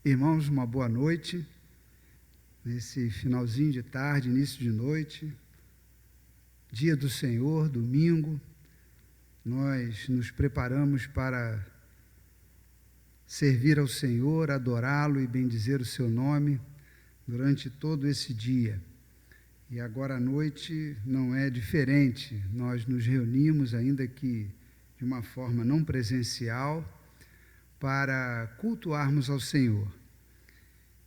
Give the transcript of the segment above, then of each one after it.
Irmãos, uma boa noite, nesse finalzinho de tarde, início de noite, dia do Senhor, domingo, nós nos preparamos para servir ao Senhor, adorá-lo e bendizer o seu nome durante todo esse dia. E agora à noite não é diferente, nós nos reunimos, ainda que de uma forma não presencial, para cultuarmos ao Senhor.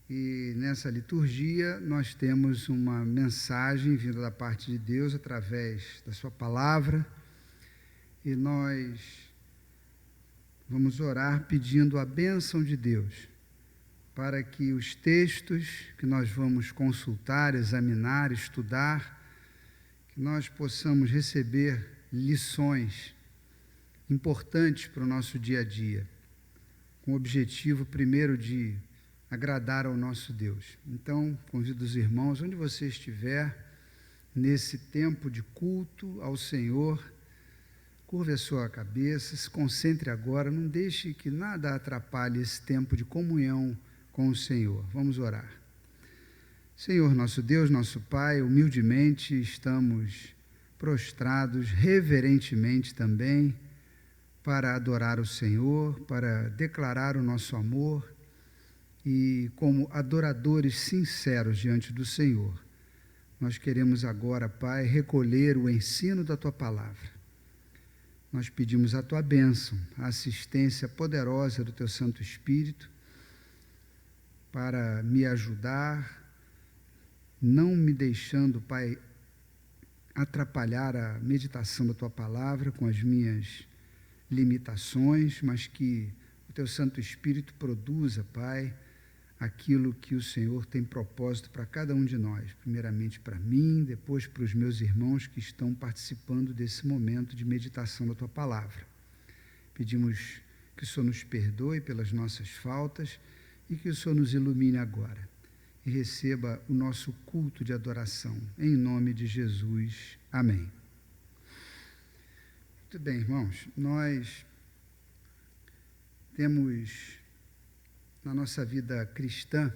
E nessa liturgia nós temos uma mensagem vinda da parte de Deus através da sua palavra, e nós vamos orar pedindo a bênção de Deus, para que os textos que nós vamos consultar, examinar, estudar, que nós possamos receber lições importantes para o nosso dia a dia, com o objetivo, primeiro, de agradar ao nosso Deus. Então, convido os irmãos, onde você estiver, nesse tempo de culto ao Senhor, curve a sua cabeça, se concentre agora, não deixe que nada atrapalhe esse tempo de comunhão com o Senhor. Vamos orar. Senhor, nosso Deus, nosso Pai, humildemente estamos prostrados, reverentemente também, para adorar o Senhor, para declarar o nosso amor e como adoradores sinceros diante do Senhor. Nós queremos agora, Pai, recolher o ensino da Tua palavra. Nós pedimos a Tua bênção, a assistência poderosa do Teu Santo Espírito para me ajudar, não me deixando, Pai, atrapalhar a meditação da Tua palavra com as minhas limitações, mas que o Teu Santo Espírito produza, Pai, aquilo que o Senhor tem propósito para cada um de nós, primeiramente para mim, depois para os meus irmãos que estão participando desse momento de meditação da Tua palavra. Pedimos que o Senhor nos perdoe pelas nossas faltas e que o Senhor nos ilumine agora e receba o nosso culto de adoração, em nome de Jesus. Amém. Muito bem, irmãos, nós temos na nossa vida cristã,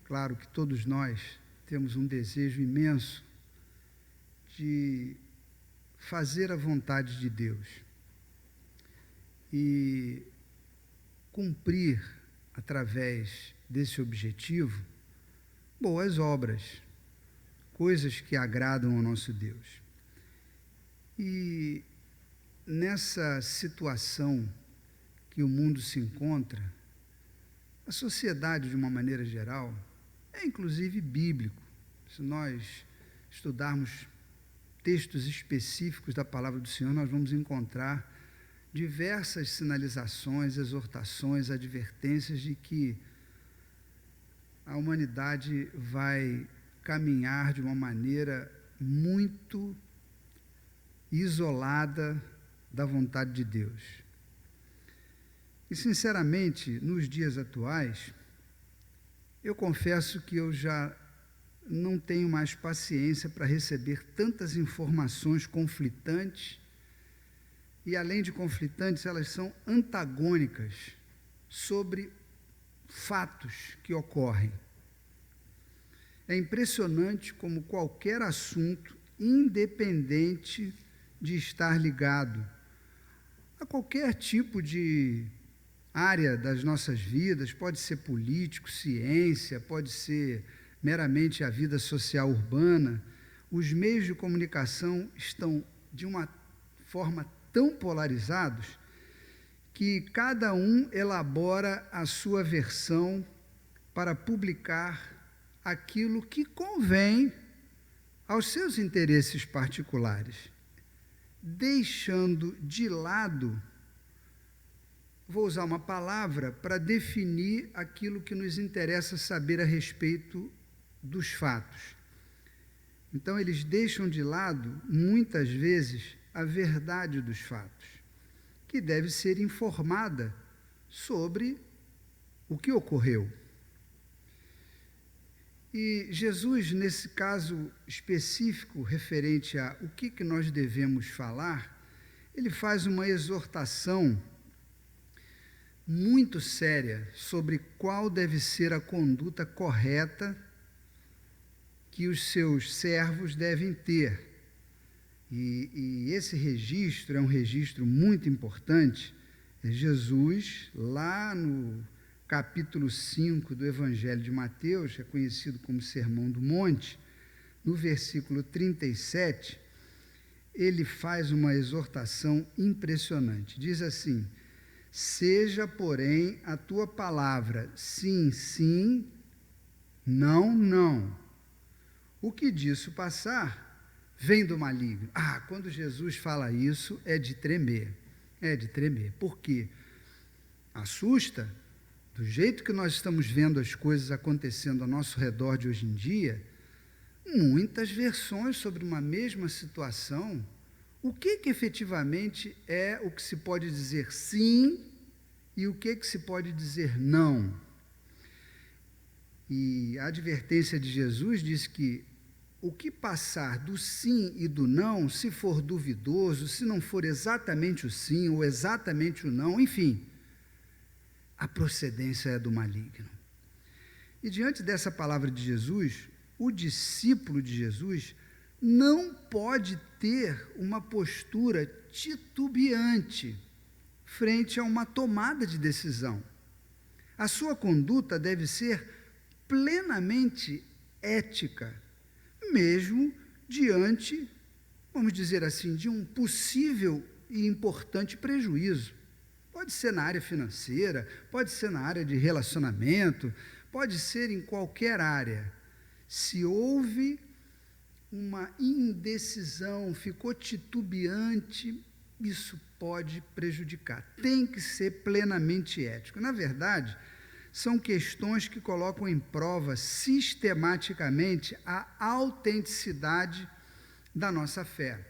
claro que todos nós temos um desejo imenso de fazer a vontade de Deus e cumprir, através desse objetivo, boas obras, coisas que agradam ao nosso Deus. E nessa situação que o mundo se encontra, a sociedade, de uma maneira geral, é inclusive bíblico. Se nós estudarmos textos específicos da palavra do Senhor, nós vamos encontrar diversas sinalizações, exortações, advertências de que a humanidade vai caminhar de uma maneira muito isolada da vontade de Deus. E, sinceramente, nos dias atuais, eu confesso que eu já não tenho mais paciência para receber tantas informações conflitantes, e, além de conflitantes, elas são antagônicas sobre fatos que ocorrem. É impressionante como qualquer assunto, independente de estar ligado a qualquer tipo de área das nossas vidas, pode ser político, ciência, pode ser meramente a vida social urbana, os meios de comunicação estão de uma forma tão polarizados que cada um elabora a sua versão para publicar aquilo que convém aos seus interesses particulares, deixando de lado, vou usar uma palavra para definir aquilo que nos interessa saber a respeito dos fatos. Então, eles deixam de lado, muitas vezes, a verdade dos fatos, que deve ser informada sobre o que ocorreu. E Jesus, nesse caso específico, referente a o que nós devemos falar, ele faz uma exortação muito séria sobre qual deve ser a conduta correta que os seus servos devem ter. E esse registro é um registro muito importante. Jesus, lá no capítulo 5 do Evangelho de Mateus, é conhecido como Sermão do Monte, no versículo 37, ele faz uma exortação impressionante. Diz assim: seja, porém, a tua palavra sim, sim, não, não. O que disso passar vem do maligno. Quando Jesus fala isso, é de tremer. É de tremer. Por quê? Assusta. Do jeito que nós estamos vendo as coisas acontecendo ao nosso redor de hoje em dia, muitas versões sobre uma mesma situação. O que efetivamente é o que se pode dizer sim e o que se pode dizer não? E a advertência de Jesus diz que o que passar do sim e do não, se for duvidoso, se não for exatamente o sim ou exatamente o não, enfim, a procedência é do maligno. E diante dessa palavra de Jesus, o discípulo de Jesus não pode ter uma postura titubeante frente a uma tomada de decisão. A sua conduta deve ser plenamente ética, mesmo diante, vamos dizer assim, de um possível e importante prejuízo. Pode ser na área financeira, pode ser na área de relacionamento, pode ser em qualquer área. Se houve uma indecisão, ficou titubeante, isso pode prejudicar. Tem que ser plenamente ético. Na verdade, são questões que colocam em prova sistematicamente a autenticidade da nossa fé.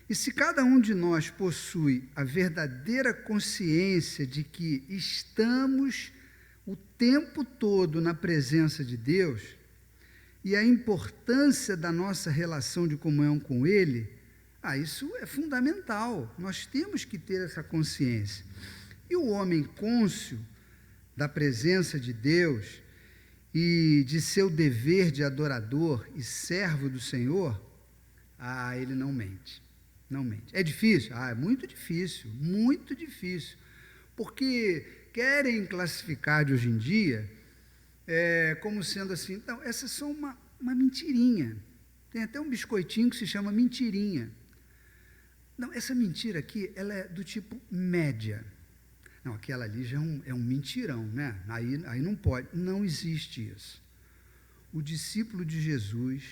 E se cada um de nós possui a verdadeira consciência de que estamos o tempo todo na presença de Deus e a importância da nossa relação de comunhão com Ele, isso é fundamental. Nós temos que ter essa consciência. E o homem cônscio da presença de Deus e de seu dever de adorador e servo do Senhor, ele não mente. Não mente. É difícil? É muito difícil, porque querem classificar de hoje em dia como sendo assim, então, essa é só uma mentirinha. Tem até um biscoitinho que se chama mentirinha. Não, essa mentira aqui, ela é do tipo média. Não, aquela ali já é um mentirão, né? Aí não pode, não existe isso. O discípulo de Jesus,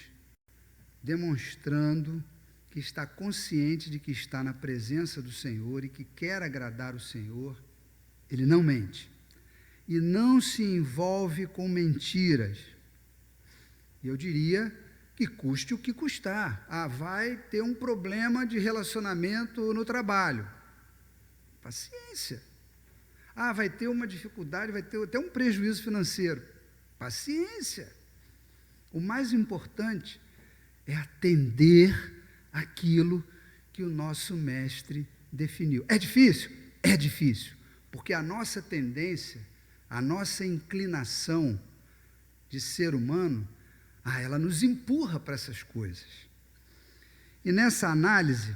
demonstrando que está consciente de que está na presença do Senhor e que quer agradar o Senhor, ele não mente. E não se envolve com mentiras. Eu diria que custe o que custar. Vai ter um problema de relacionamento no trabalho. Paciência. Vai ter uma dificuldade, vai ter até um prejuízo financeiro. Paciência. O mais importante é atender aquilo que o nosso mestre definiu. É difícil? É difícil, porque a nossa tendência, a nossa inclinação de ser humano, ela nos empurra para essas coisas. E nessa análise,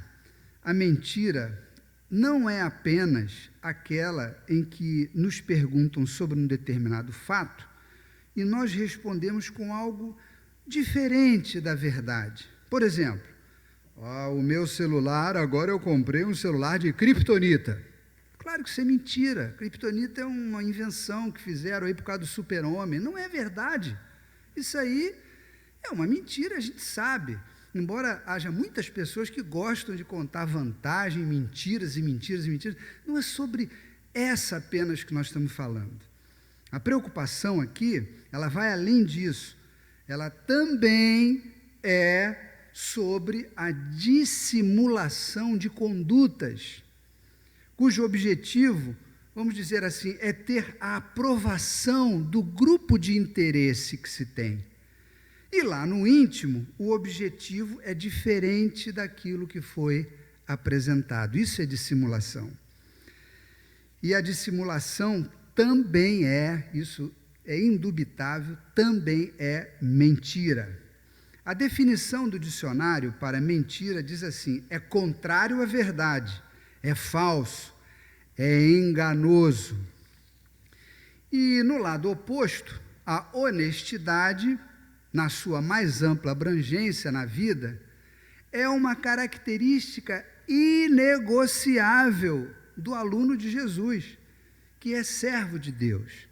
a mentira não é apenas aquela em que nos perguntam sobre um determinado fato e nós respondemos com algo diferente da verdade. Por exemplo, o meu celular, agora eu comprei um celular de criptonita. Claro que isso é mentira. Criptonita é uma invenção que fizeram aí por causa do super-homem. Não é verdade. Isso aí é uma mentira, a gente sabe. Embora haja muitas pessoas que gostam de contar vantagem, mentiras e mentiras e mentiras, não é sobre essa apenas que nós estamos falando. A preocupação aqui, ela vai além disso. Ela também é sobre a dissimulação de condutas, cujo objetivo, vamos dizer assim, é ter a aprovação do grupo de interesse que se tem. E lá no íntimo, o objetivo é diferente daquilo que foi apresentado. Isso é dissimulação. E a dissimulação também isso é indubitável, também é mentira. A definição do dicionário para mentira diz assim: é contrário à verdade, é falso, é enganoso. E no lado oposto, a honestidade, na sua mais ampla abrangência na vida, é uma característica inegociável do aluno de Jesus, que é servo de Deus.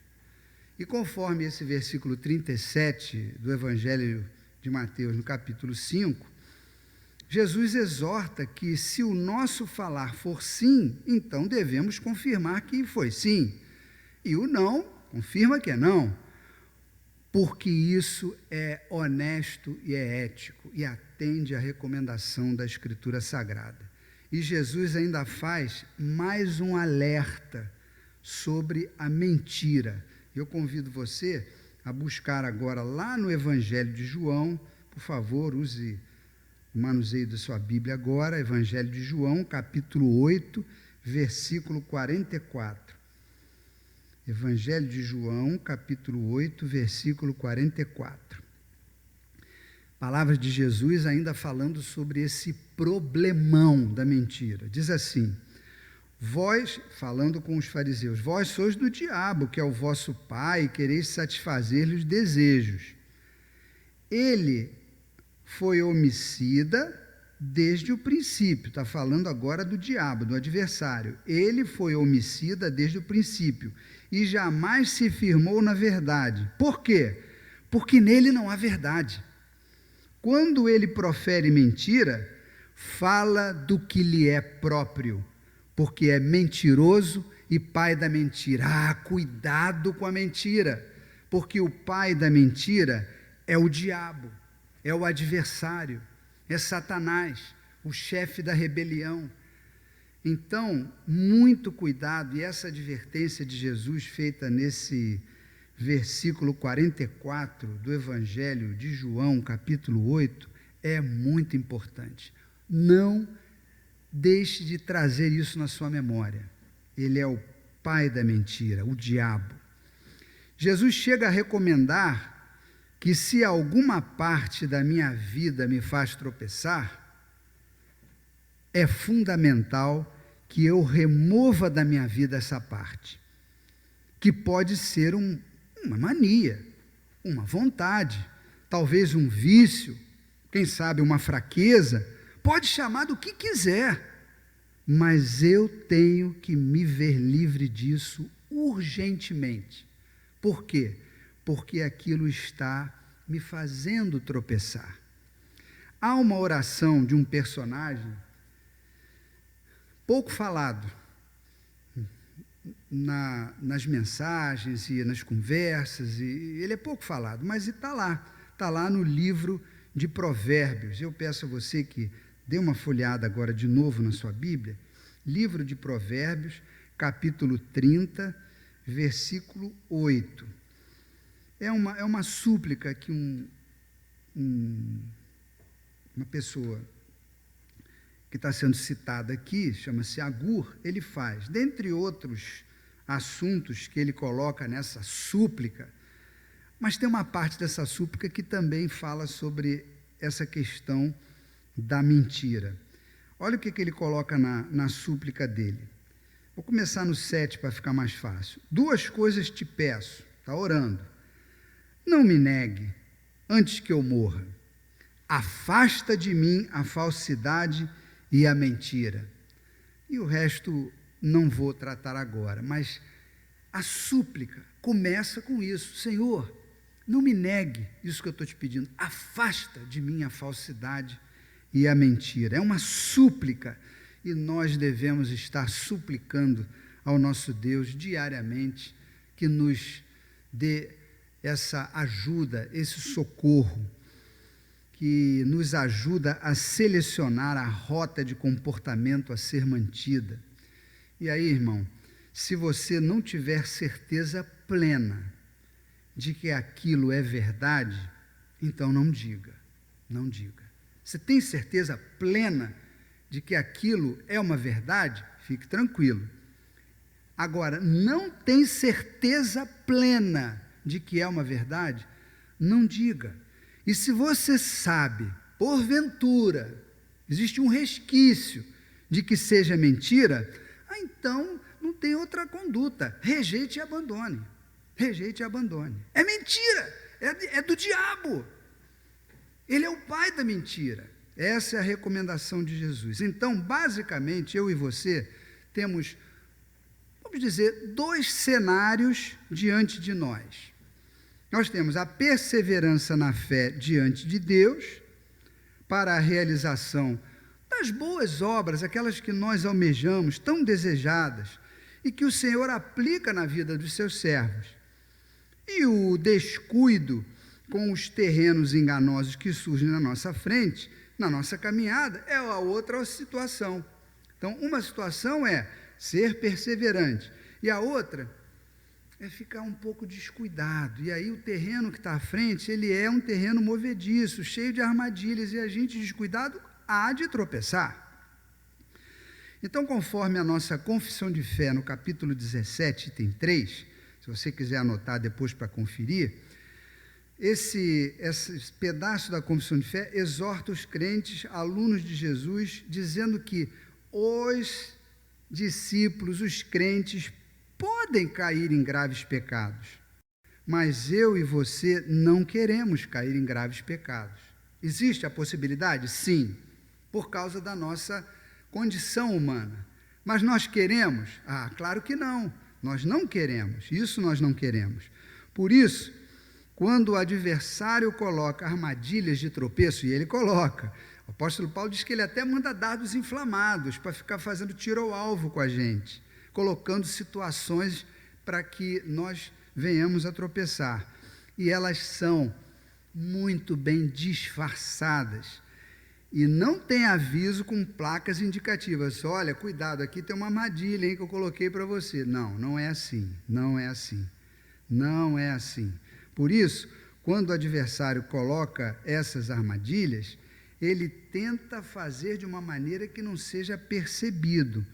E conforme esse versículo 37 do Evangelho de Mateus, no capítulo 5, Jesus exorta que, se o nosso falar for sim, então devemos confirmar que foi sim, e o não, confirma que é não, porque isso é honesto e é ético, e atende à recomendação da Escritura Sagrada. E Jesus ainda faz mais um alerta sobre a mentira. Eu convido você a buscar agora lá no Evangelho de João, por favor, use o manuseio da sua Bíblia agora, Evangelho de João, capítulo 8, versículo 44. Evangelho de João, capítulo 8, versículo 44. Palavras de Jesus ainda falando sobre esse problemão da mentira. Diz assim: vós, falando com os fariseus, vós sois do diabo, que é o vosso pai, e quereis satisfazer-lhe os desejos. Ele foi homicida desde o princípio. Está falando agora do diabo, do adversário. Ele foi homicida desde o princípio e jamais se firmou na verdade. Por quê? Porque nele não há verdade. Quando ele profere mentira, fala do que lhe é próprio, porque é mentiroso e pai da mentira. Ah, cuidado com a mentira, porque o pai da mentira é o diabo, é o adversário, é Satanás, o chefe da rebelião. Então, muito cuidado, e essa advertência de Jesus feita nesse versículo 44 do Evangelho de João, capítulo 8, é muito importante. Não deixe de trazer isso na sua memória. Ele é o pai da mentira, o diabo. Jesus chega a recomendar que, se alguma parte da minha vida me faz tropeçar, é fundamental que eu remova da minha vida essa parte, que pode ser uma mania, uma vontade, talvez um vício, quem sabe uma fraqueza, pode chamar do que quiser, mas eu tenho que me ver livre disso urgentemente. Por quê? Porque aquilo está me fazendo tropeçar. Há uma oração de um personagem pouco falado nas mensagens e nas conversas, e ele é pouco falado, mas está lá no livro de Provérbios. Eu peço a você que dê uma folheada agora de novo na sua Bíblia, livro de Provérbios, capítulo 30, versículo 8. É uma súplica que uma pessoa que está sendo citada aqui, chama-se Agur, ele faz, dentre outros assuntos que ele coloca nessa súplica, mas tem uma parte dessa súplica que também fala sobre essa questão da mentira. Olha o que ele coloca na súplica dele. Vou começar no 7 para ficar mais fácil. 2 coisas te peço, está orando. Não me negue antes que eu morra. Afasta de mim a falsidade e a mentira. E o resto não vou tratar agora, mas a súplica começa com isso. Senhor, não me negue isso que eu estou te pedindo. Afasta de mim a falsidade e a mentira. É uma súplica e nós devemos estar suplicando ao nosso Deus diariamente que nos dê essa ajuda, esse socorro, que nos ajuda a selecionar a rota de comportamento a ser mantida. E aí, irmão, se você não tiver certeza plena de que aquilo é verdade, então não diga, não diga. Você tem certeza plena de que aquilo é uma verdade? Fique tranquilo. agora não tem certeza plena de que é uma verdade, não diga. E se você sabe, porventura, existe um resquício de que seja mentira, então não tem outra conduta, rejeite e abandone. Rejeite e abandone. É mentira, é do diabo. Ele é o pai da mentira. Essa é a recomendação de Jesus. Então, basicamente, eu e você temos, vamos dizer, 2 cenários diante de nós. Nós temos a perseverança na fé diante de Deus, para a realização das boas obras, aquelas que nós almejamos, tão desejadas, e que o Senhor aplica na vida dos seus servos. E o descuido com os terrenos enganosos que surgem na nossa frente, na nossa caminhada, é a outra situação. Então, uma situação é ser perseverante, e a outra é ficar um pouco descuidado. E aí o terreno que está à frente, ele é um terreno movediço, cheio de armadilhas, e a gente descuidado há de tropeçar. Então, conforme a nossa confissão de fé, no capítulo 17, item 3, se você quiser anotar depois para conferir, esse pedaço da confissão de fé exorta os crentes, alunos de Jesus, dizendo que os discípulos, os crentes, podem cair em graves pecados, mas eu e você não queremos cair em graves pecados. Existe a possibilidade? Sim, por causa da nossa condição humana. Mas nós queremos? Ah, claro que não. Nós não queremos. Isso nós não queremos. Por isso, quando o adversário coloca armadilhas de tropeço, e ele coloca, o apóstolo Paulo diz que ele até manda dardos inflamados para ficar fazendo tiro ao alvo com a gente, colocando situações para que nós venhamos a tropeçar. E elas são muito bem disfarçadas. E não tem aviso com placas indicativas. Olha, cuidado, aqui tem uma armadilha, hein, que eu coloquei para você. Não, não é assim, não é assim, não é assim. Por isso, quando o adversário coloca essas armadilhas, ele tenta fazer de uma maneira que não seja percebido.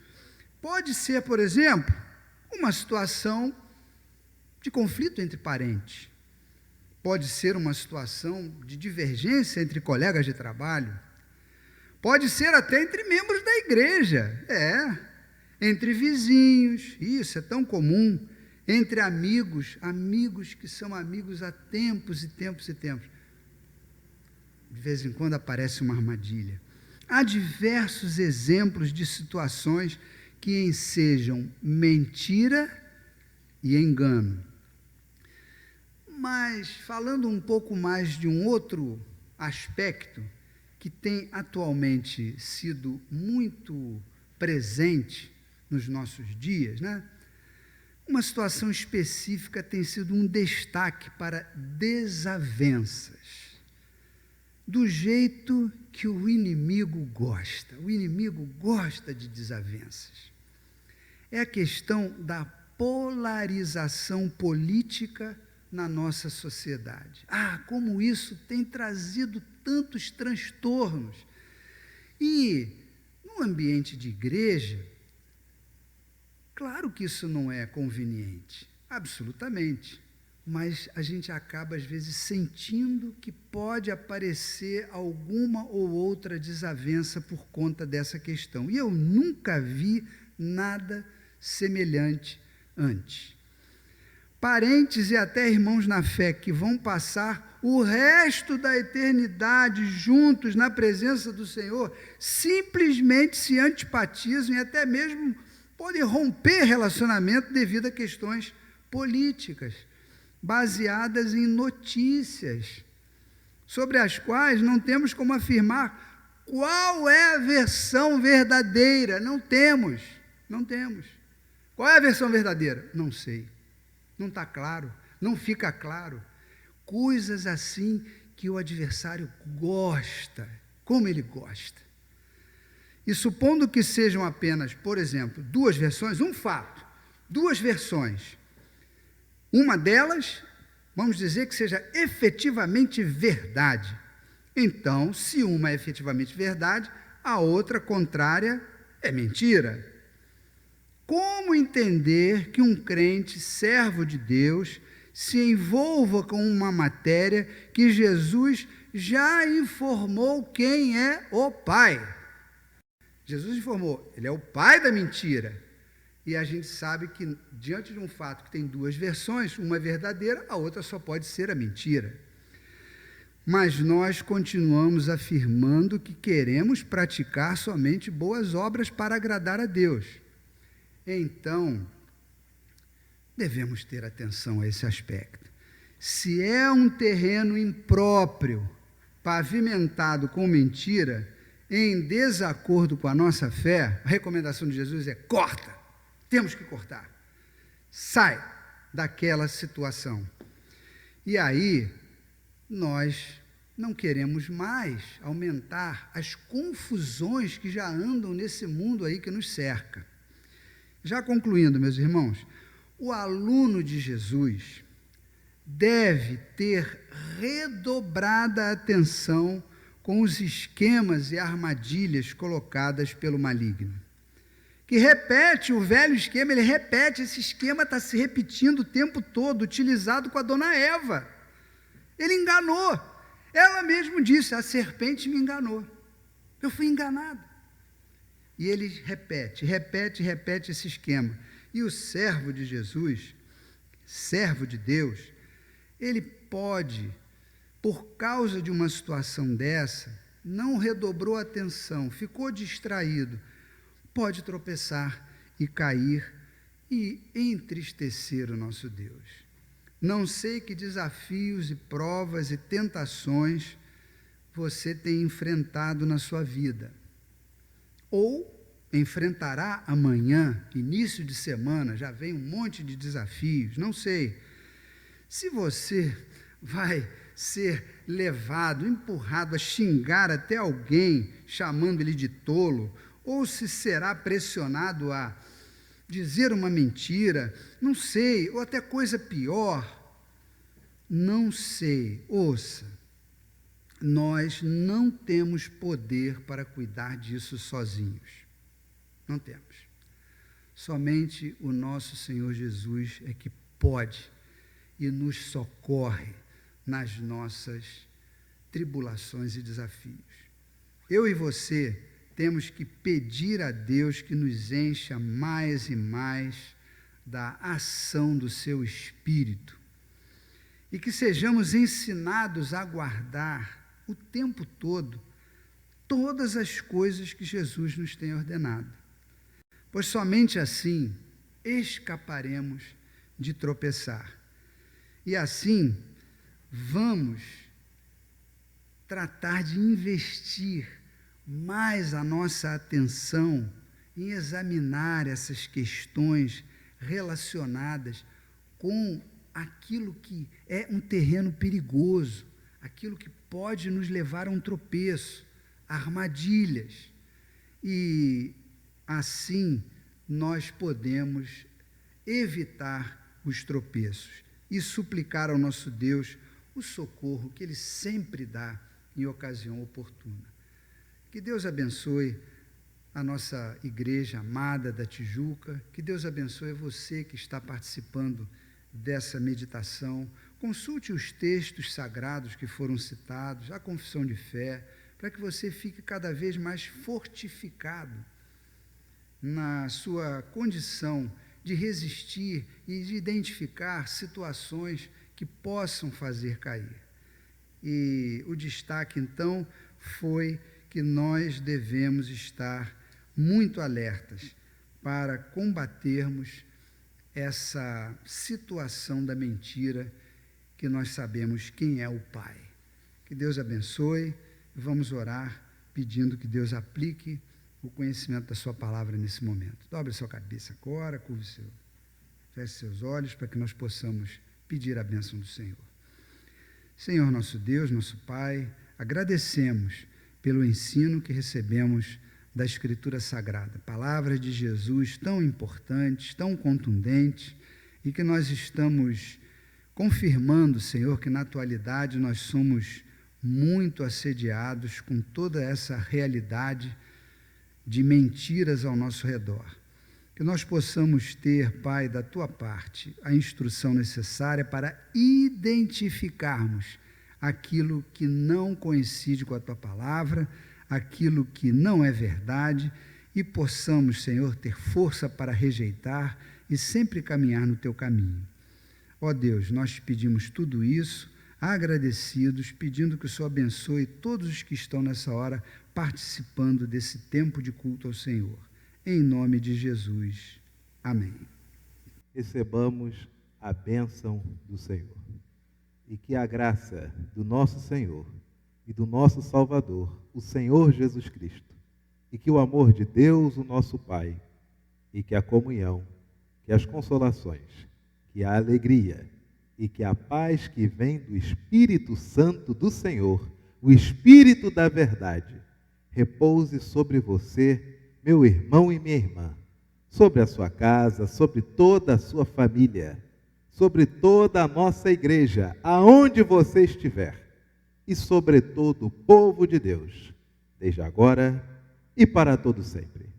Pode ser, por exemplo, uma situação de conflito entre parentes. Pode ser uma situação de divergência entre colegas de trabalho. Pode ser até entre membros da igreja, entre vizinhos, isso é tão comum, entre amigos que são amigos há tempos e tempos e tempos. De vez em quando aparece uma armadilha. Há diversos exemplos de situações que ensejam mentira e engano. Mas, falando um pouco mais de um outro aspecto, que tem atualmente sido muito presente nos nossos dias, né? Uma situação específica tem sido um destaque para desavenças, do jeito que o inimigo gosta. O inimigo gosta de desavenças. É a questão da polarização política na nossa sociedade. Como isso tem trazido tantos transtornos. E no ambiente de igreja, claro que isso não é conveniente, absolutamente, mas a gente acaba às vezes sentindo que pode aparecer alguma ou outra desavença por conta dessa questão. E eu nunca vi nada semelhante antes. Parentes e até irmãos na fé que vão passar o resto da eternidade juntos na presença do Senhor, simplesmente se antipatizam e até mesmo podem romper relacionamento devido a questões políticas, baseadas em notícias, sobre as quais não temos como afirmar qual é a versão verdadeira. Não temos. Qual é a versão verdadeira? Não sei. Não está claro, não fica claro. Coisas assim que o adversário gosta, como ele gosta. E supondo que sejam apenas, por exemplo, 2 versões, um fato, 2 versões. Uma delas, vamos dizer que seja efetivamente verdade. Então, se uma é efetivamente verdade, a outra contrária é mentira. como entender que um crente, servo de Deus, se envolva com uma matéria que Jesus já informou quem é o Pai? Jesus informou, ele é o pai da mentira. E a gente sabe que, diante de um fato que tem duas versões, uma é verdadeira, a outra só pode ser a mentira. Mas nós continuamos afirmando que queremos praticar somente boas obras para agradar a Deus. Então, devemos ter atenção a esse aspecto. Se é um terreno impróprio, pavimentado com mentira, em desacordo com a nossa fé, a recomendação de Jesus é: corta, temos que cortar. Sai daquela situação. E aí, nós não queremos mais aumentar as confusões que já andam nesse mundo aí que nos cerca. Já concluindo, meus irmãos, o aluno de Jesus deve ter redobrada atenção com os esquemas e armadilhas colocadas pelo maligno, que repete o velho esquema, ele repete, esse esquema está se repetindo o tempo todo, utilizado com a dona Eva. Ele enganou, ela mesmo disse, a serpente me enganou, eu fui enganada. E ele repete esse esquema. E o servo de Jesus, servo de Deus, ele pode, por causa de uma situação dessa, não redobrou a atenção, ficou distraído, pode tropeçar e cair e entristecer o nosso Deus. Não sei que desafios e provas e tentações você tem enfrentado na sua vida, ou enfrentará amanhã, início de semana, já vem um monte de desafios, não sei. Se você vai ser levado, empurrado a xingar até alguém, chamando ele de tolo, ou se será pressionado a dizer uma mentira, não sei, ou até coisa pior, não sei. Ouça, nós não temos poder para cuidar disso sozinhos. Não temos. Somente o nosso Senhor Jesus é que pode e nos socorre nas nossas tribulações e desafios. Eu e você temos que pedir a Deus que nos encha mais e mais da ação do seu Espírito e que sejamos ensinados a guardar o tempo todo todas as coisas que Jesus nos tem ordenado, pois somente assim escaparemos de tropeçar. E assim, vamos tratar de investir mais a nossa atenção em examinar essas questões relacionadas com aquilo que é um terreno perigoso, aquilo que pode nos levar a um tropeço, armadilhas. E assim nós podemos evitar os tropeços e suplicar ao nosso Deus o socorro que Ele sempre dá em ocasião oportuna. Que Deus abençoe a nossa igreja amada da Tijuca, que Deus abençoe você que está participando dessa meditação. Consulte os textos sagrados que foram citados, a confissão de fé, para que você fique cada vez mais fortificado na sua condição de resistir e de identificar situações que possam fazer cair. E o destaque, então, foi que nós devemos estar muito alertas para combatermos essa situação da mentira que nós sabemos quem é o Pai. Que Deus abençoe. Vamos orar pedindo que Deus aplique o conhecimento da sua palavra nesse momento. Dobre sua cabeça agora, feche seus olhos para que nós possamos pedir a bênção do Senhor. Senhor nosso Deus, nosso Pai, agradecemos pelo ensino que recebemos da Escritura Sagrada, palavras de Jesus tão importantes, tão contundentes, e que nós estamos confirmando, Senhor, que na atualidade nós somos muito assediados com toda essa realidade de mentiras ao nosso redor. que nós possamos ter, Pai, da tua parte, a instrução necessária para identificarmos aquilo que não coincide com a tua palavra, aquilo que não é verdade, e possamos, Senhor, ter força para rejeitar e sempre caminhar no teu caminho. Ó Deus, nós te pedimos tudo isso, agradecidos, pedindo que o Senhor abençoe todos os que estão nessa hora participando desse tempo de culto ao Senhor. Em nome de Jesus. Amém. Recebamos a bênção do Senhor. E que a graça do nosso Senhor e do nosso Salvador, o Senhor Jesus Cristo, e que o amor de Deus, o nosso Pai, e que a comunhão, que as consolações, que a alegria e que a paz que vem do Espírito Santo do Senhor, o Espírito da verdade, repouse sobre você, meu irmão e minha irmã, sobre a sua casa, sobre toda a sua família, sobre toda a nossa igreja, aonde você estiver, e sobre todo o povo de Deus, desde agora e para todo sempre.